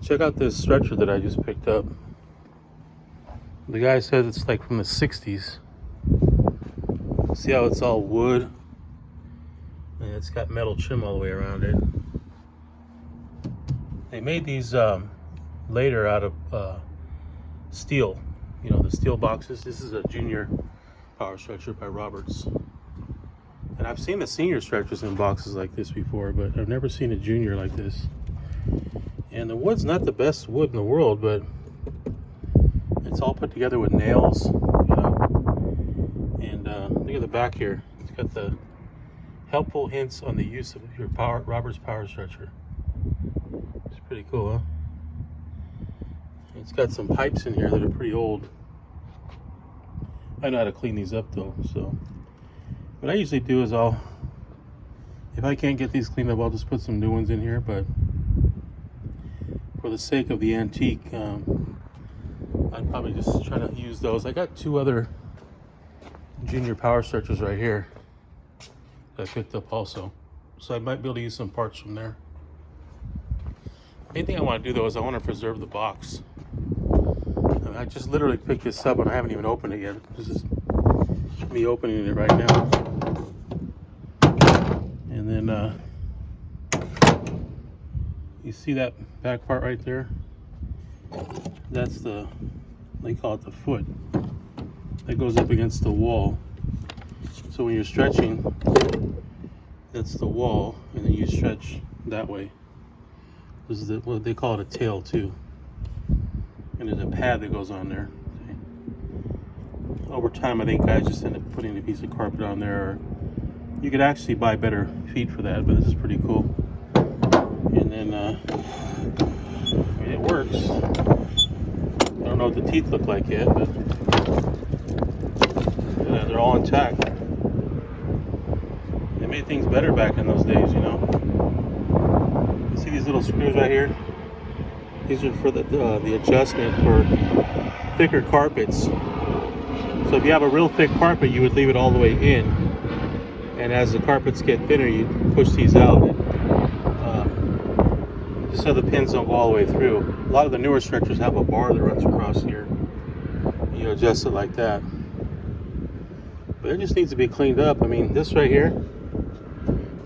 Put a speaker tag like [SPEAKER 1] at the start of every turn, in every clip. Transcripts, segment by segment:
[SPEAKER 1] Check out this stretcher that I just picked up. The guy says it's like from the 60s. See how it's all wood? And it's got metal trim all the way around it. They made these later out of steel. You know, the steel boxes. This is a junior power stretcher by Roberts. And I've seen the senior stretchers in boxes like this before, but I've never seen a junior like this. And the wood's not the best wood in the world, but it's all put together with nails, you know. And look at the back here. It's got the helpful hints on the use of your Roberts power stretcher. It's pretty cool, huh? It's got some pipes in here that are pretty old. I know how to clean these up though, so. What I usually do is if I can't get these cleaned up, I'll just put some new ones in here, but for the sake of the antique, I'd probably just try to use those. I got two other junior power stretchers right here that I picked up also. So I might be able to use some parts from there. Main thing I want to do though is I want to preserve the box. I just literally picked this up and I haven't even opened it yet. This is me opening it right now. And then you see that back part right there? That's they call it the foot. That goes up against the wall. So when you're stretching, that's the wall, and then you stretch that way. This is what they call it, a tail too. And there's a pad that goes on there. See? Over time, I think guys just end up putting a piece of carpet on there, or you could actually buy better feet for that, but this is pretty cool. And then I mean, it works. I don't know what the teeth look like yet, but yeah, they're all intact. They made things better back in those days, you know. You see these little screws right here? These are for the adjustment for thicker carpets. So if you have a real thick carpet, you would leave it all the way in. And as the carpets get thinner, you push these out. Just so the pins don't go all the way through. A lot of the newer stretchers have a bar that runs across here. You adjust it like that. But it just needs to be cleaned up. I mean, this right here,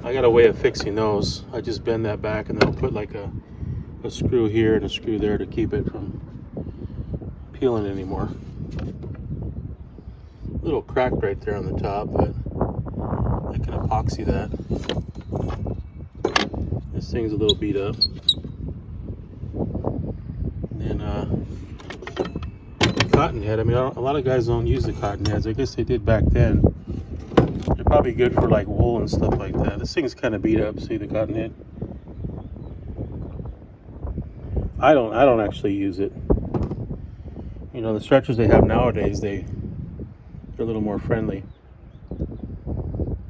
[SPEAKER 1] I got a way of fixing those. I just bend that back and then I'll put like a screw here and a screw there to keep it from peeling anymore. A little crack right there on the top, but I can epoxy that. This thing's a little beat up. And the cotton head, I mean, a lot of guys don't use the cotton heads. I guess they did back then. They're probably good for like wool and stuff like that. This thing's kind of beat up, see the cotton head? I don't actually use it. You know, the stretchers they have nowadays, they're a little more friendly.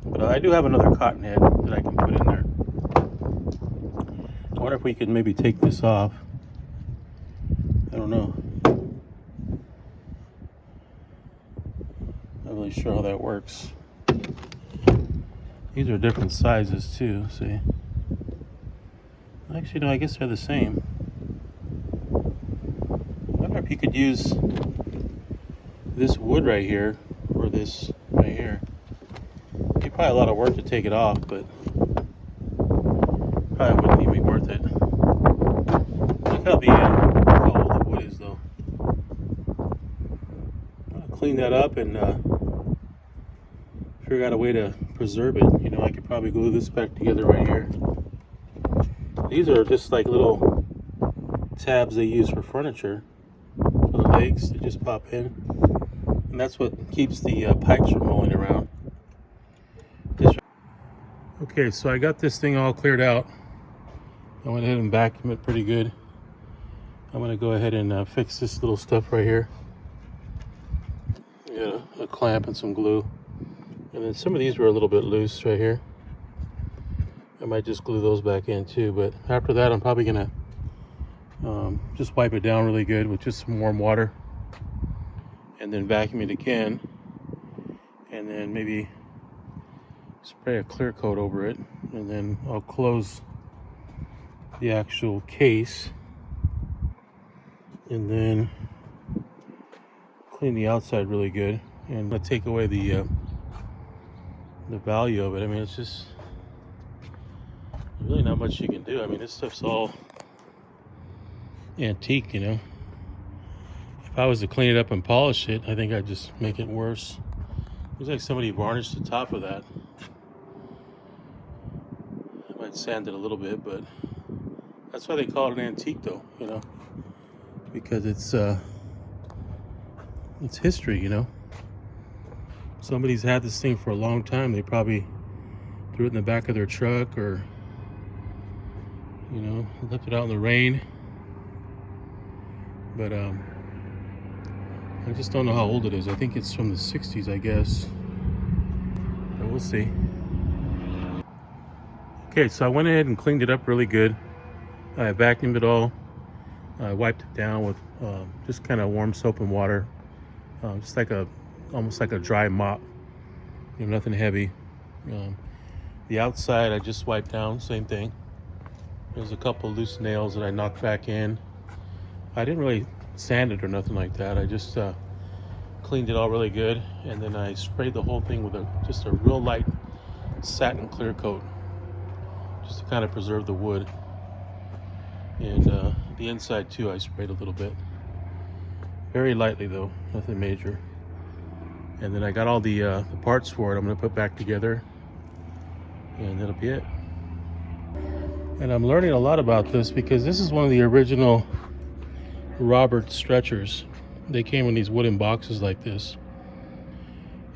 [SPEAKER 1] But I do have another cotton head that I can put in there. I wonder if we could maybe take this off. I don't know. Not really sure how that works. These are different sizes too, see? Actually, no, I guess they're the same. I wonder if you could use this wood right here or this right here. It'd be probably a lot of work to take it off, but probably wouldn't even be worth it. Look how old the wood is, though. I'll clean that up and figure out a way to preserve it. You know, I could probably glue this back together right here. These are just like little tabs they use for furniture. For the legs, they just pop in. And that's what keeps the pipes from rolling around. Okay, so I got this thing all cleared out. I went ahead and vacuumed it pretty good. I'm gonna go ahead and fix this little stuff right here. Yeah, a clamp and some glue. And then some of these were a little bit loose right here. I might just glue those back in too, but after that I'm probably gonna just wipe it down really good with just some warm water and then vacuum it again, and then maybe spray a clear coat over it, and then I'll close the actual case and then clean the outside really good, and let's take away the value of it. I mean, it's just really not much you can do. I mean, this stuff's all antique, you know. If I was to clean it up and polish it, I think I'd just make it worse. Looks like somebody varnished the top of that. I might sand it a little bit, but that's why they call it an antique, though, you know, because it's history, you know. Somebody's had this thing for a long time. They probably threw it in the back of their truck, or, you know, left it out in the rain. But I just don't know how old it is. I think it's from the 60s, I guess. But we'll see. Okay, so I went ahead and cleaned it up really good. I vacuumed it all. I wiped it down with just kind of warm soap and water. Just like almost like a dry mop. You know, nothing heavy. The outside I just wiped down, same thing. There's a couple loose nails that I knocked back in. I didn't really sand it or nothing like that. I just cleaned it all really good, and then I sprayed the whole thing with just a real light satin clear coat, just to kind of preserve the wood. And the inside too, I sprayed a little bit, very lightly though, nothing major. And then I got all the parts for it. I'm going to put back together, and that'll be it. And I'm learning a lot about this because this is one of the original Roberts stretchers. They came in these wooden boxes like this.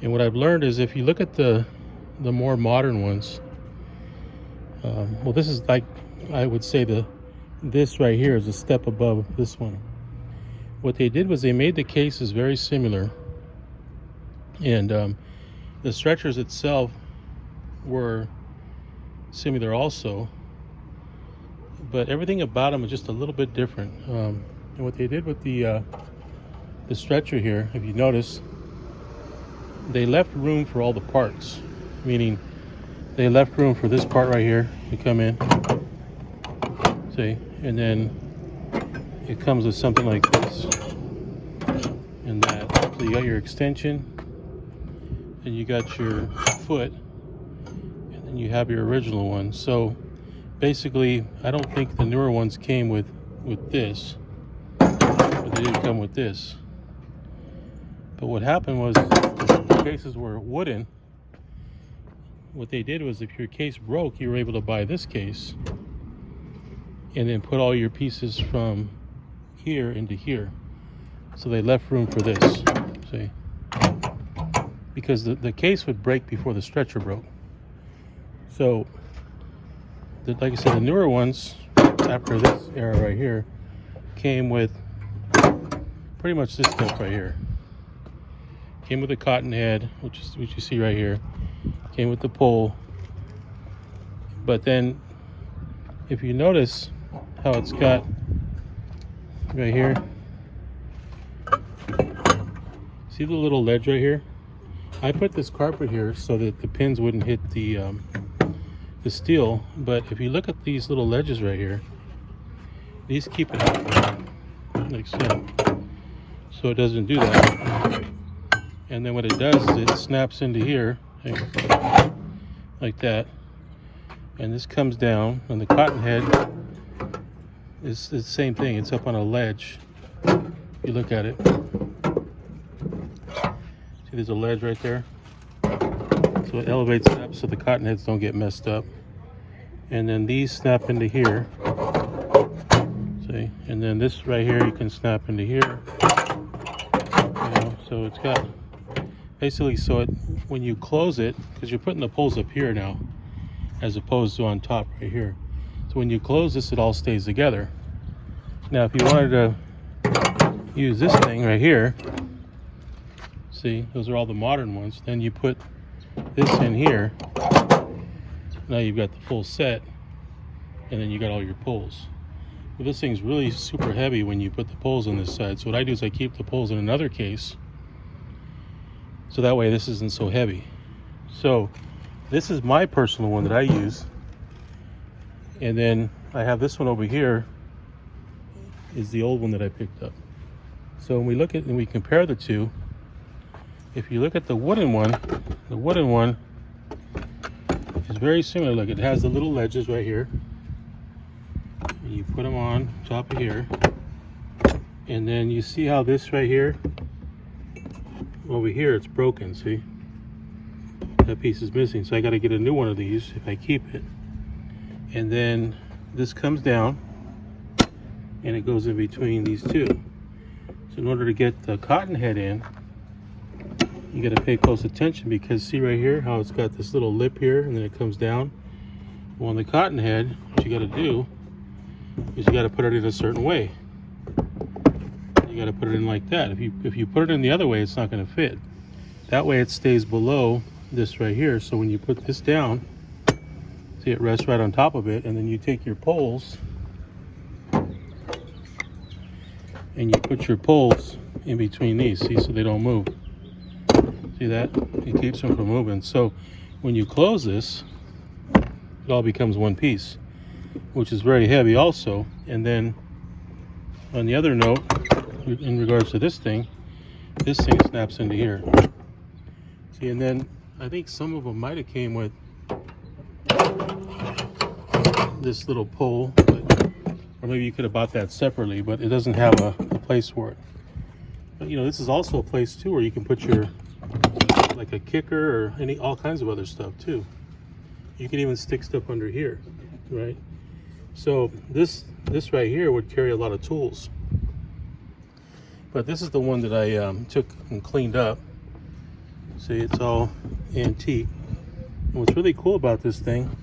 [SPEAKER 1] And what I've learned is if you look at the more modern ones, well, this is like, I would say this right here is a step above this one. What they did was they made the cases very similar, and the stretchers itself were similar also, but everything about them is just a little bit different. And what they did with the stretcher here, if you notice, they left room for all the parts, meaning they left room for this part right here to come in, see, and then it comes with something like this and that. So you got your extension, and you got your foot, and then you have your original one. So basically, I don't think the newer ones came with this, but they didn't come with this. But what happened was, the cases were wooden. What they did was, if your case broke, you were able to buy this case and then put all your pieces from here into here. So they left room for this, see? Because the case would break before the stretcher broke. So, like I said, the newer ones, after this era right here, came with pretty much this stuff right here. Came with a cotton head, which you see right here. Came with the pole. But then, if you notice how it's got right here, see the little ledge right here? I put this carpet here so that the pins wouldn't hit the steel, but if you look at these little ledges right here, these keep it out like so. So it doesn't do that. And then what it does is it snaps into here like that, and this comes down, and the cotton head is the same thing. It's up on a ledge. You look at it, see there's a ledge right there, so it elevates it up so the cotton heads don't get messed up. And then these snap into here, see, and then this right here you can snap into here, you know. So it's got basically, so it, when you close it, because you're putting the poles up here now as opposed to on top right here, so when you close this, it all stays together. Now if you wanted to use this thing right here, see, those are all the modern ones, then you put this in here. Now you've got the full set, and then you got all your poles. Well, this thing's really super heavy when you put the poles on this side. So what I do is I keep the poles in another case, so that way this isn't so heavy. So this is my personal one that I use. And then I have this one over here, is the old one that I picked up. So when we look at and we compare the two, if you look at the wooden one is very similar. Look, it has the little ledges right here. And you put them on top of here, and then you see how this right here, over here, it's broken. See, that piece is missing, so I got to get a new one of these if I keep it. And then this comes down and it goes in between these two. So in order to get the cotton head in, you got to pay close attention, because see right here how it's got this little lip here and then it comes down. Well, on the cotton head, what you got to do is you got to put it in a certain way. You got to put it in like that. If you put it in the other way, it's not going to fit. That way it stays below this right here. So when you put this down, see, it rests right on top of it, and then you take your poles and you put your poles in between these, see, so they don't move. See that? It keeps them from moving. So when you close this, it all becomes one piece, which is very heavy also. And then on the other note, in regards to this thing snaps into here. See, and then I think some of them might have came with this little pole, or maybe you could have bought that separately, but it doesn't have a place for it. But you know, this is also a place too where you can put your, like a kicker or all kinds of other stuff too. You can even stick stuff under here, right? So this right here would carry a lot of tools. But this is the one that I took and cleaned up. See, it's all antique. And what's really cool about this thing,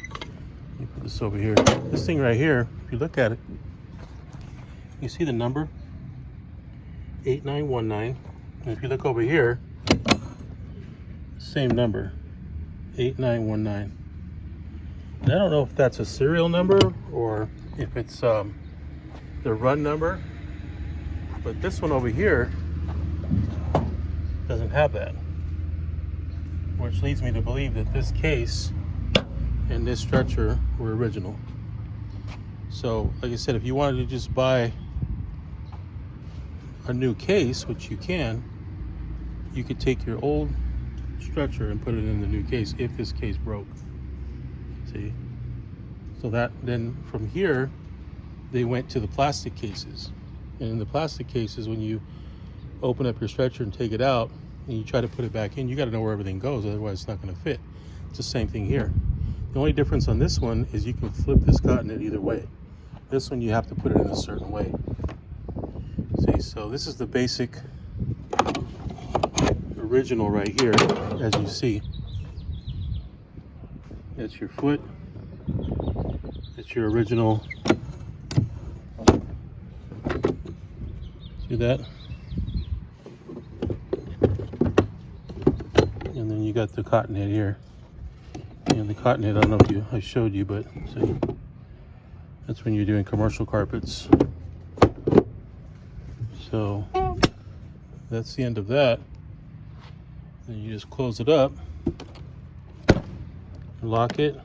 [SPEAKER 1] let me put this over here. This thing right here, if you look at it, you see the number 8919. And if you look over here, same number, 8919. And I don't know if that's a serial number or if it's the run number, but this one over here doesn't have that, which leads me to believe that this case and this stretcher were original. So like I said, if you wanted to just buy a new case, which you can, you could take your old stretcher and put it in the new case if this case broke. See, so that then from here they went to the plastic cases, and in the plastic cases, when you open up your stretcher and take it out and you try to put it back in, you got to know where everything goes, otherwise it's not going to fit. It's the same thing here. The only difference on this one is you can flip this cotton in either way. This one you have to put it in a certain way. See, so this is the basic original right here, as you see. That's your foot. That's your original. See that? And then you got the cotton head here. And the cotton head, I don't know if I showed you, but see, that's when you're doing commercial carpets. So that's the end of that. Then you just close it up, lock it,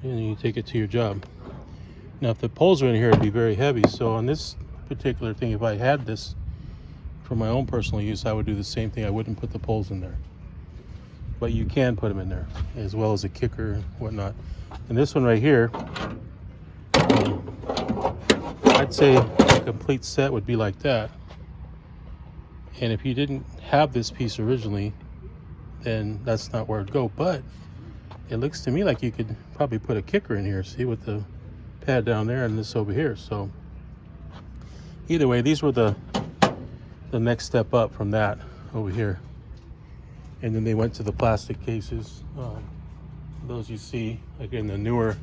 [SPEAKER 1] and then you take it to your job. Now if the poles are in here, it'd be very heavy. So on this particular thing, if I had this for my own personal use, I would do the same thing. I wouldn't put the poles in there. But you can put them in there, as well as a kicker and whatnot. And this one right here, I'd say a complete set would be like that. And if you didn't have this piece originally, then that's not where it'd go. But it looks to me like you could probably put a kicker in here, see, with the pad down there and this over here. So either way, these were the next step up from that over here. And then they went to the plastic cases. Those you see, like in the newer,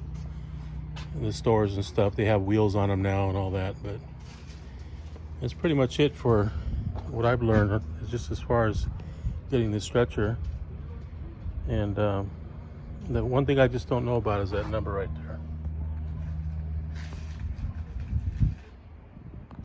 [SPEAKER 1] in the stores and stuff, they have wheels on them now and all that. But that's pretty much it for what I've learned, just as far as getting this stretcher. And the one thing I just don't know about is that number right there.